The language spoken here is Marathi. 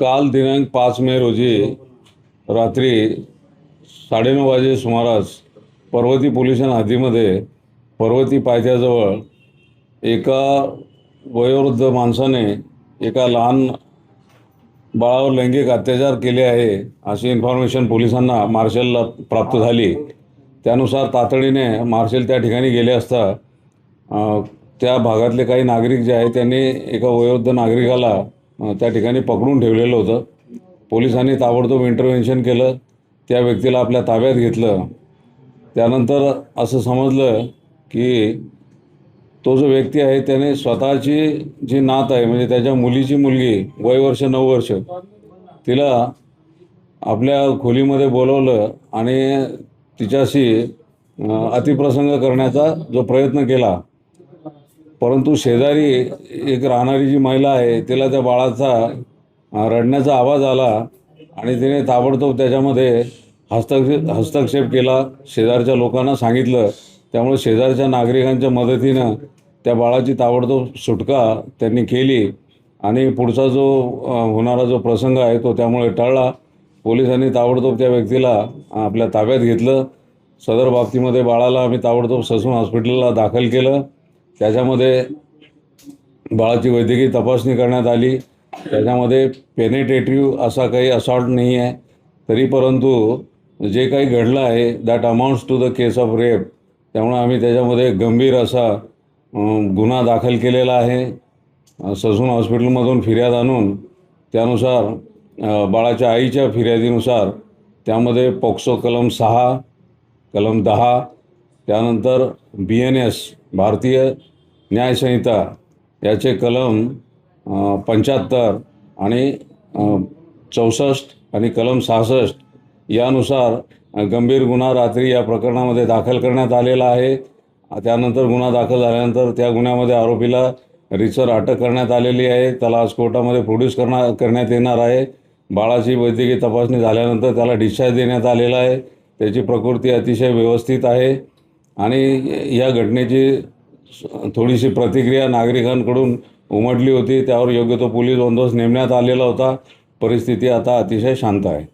काल दिनांक 5 मे रोजी रात्री 9:30 वाजे सुमारास पर्वती पोलीस स्टेशन हद्दीमध्ये पर्वती पायथ्याजवळ एका वयोवृद्ध माणसाने एका लहान बाळावर लैंगिक अत्याचार केले आहे अशी इन्फॉर्मेशन पोलिसांना मार्शलला प्राप्त झाली। त्यानुसार तातडीने मार्शल त्या ठिकाणी गेले असता त्या भागातले काही नागरिक जे आहेत त्यांनी एका वयोवृद्ध नागरिकाला त्या ठिकाणी पकडून ठेवलेलं होतं। पोलिसांनी ताबडतोब इंटरव्हेन्शन केलं, त्या व्यक्तीला आपल्या ताब्यात घेतलं। त्यानंतर असं समजलं की तो जो व्यक्ती आहे त्याने स्वतःची जी नात आहे म्हणजे त्याच्या मुलीची मुलगी वय वर्ष 9 वर्ष तिला आपल्या खोलीमध्ये बोलवलं आणि तिच्याशी अतिप्रसंग करण्याचा जो प्रयत्न केला, परंतु शेजारी एक राहणारी जी महिला आहे तिला त्या बाळाचा रडण्याचा आवाज आला आणि तिने ताबडतोब त्याच्यामध्ये हस्तक्षेप केला, शेजारच्या लोकांना सांगितलं। त्यामुळे शेजारच्या नागरिकांच्या मदतीनं त्या बाळाची ताबडतोब सुटका त्यांनी केली आणि पुढचा जो होणारा जो प्रसंग आहे तो त्यामुळे टळला। पोलिसांनी ताबडतोब त्या व्यक्तीला आपल्या ताब्यात घेतलं। सदर बाबतीमध्ये बाळाला आम्ही ताबडतोब ससून हॉस्पिटलला दाखल केलं। त्याच्यामध्ये बाळाची वैद्यकीय तपासणी करण्यात आली। त्याच्यामध्ये पेनिट्रेटिव्ह असा काही असॉल्ट नाही आहे, तरी परंतु जे काही घडलं आहे that amounts to the case of rape, त्यामुळे आम्ही त्याच्यामध्ये गंभीर असा गुन्हा दाखल केलेला आहे। ससून हॉस्पिटलमधून फिर्याद आणून त्यानुसार बाळाच्या आईच्या फिर्यादीनुसार त्यामध्ये पॉक्सो कलम 6, कलम 10, त्यानंतर BNS भारतीय न्यायसंहिता याचे कलम 75 आणि 64 आणि कलम 66 यानुसार गंभीर गुन्हा रात्री या प्रकरणामध्ये दाखल करण्यात आलेला आहे। त्यानंतर गुन्हा दाखल झाल्यानंतर त्या गुन्ह्यामध्ये आरोपीला रीतसर अटक करण्यात आलेली आहे। त्याला आज कोर्टामध्ये प्रोड्यूस करण्यात येणार आहे। बाळाची वैद्यकीय तपासणी झाल्यानंतर त्याला डिस्चार्ज देण्यात आलेला आहे। त्याची प्रकृती अतिशय व्यवस्थित आहे आणि या घटनेची थोडीशी प्रतिक्रिया नागरिकांकडून उमटली होती, त्यावर योग्य तो पोलीस बंदोबस्त नेमण्यात आलेला होता। परिस्थिती आता अतिशय शांत आहे।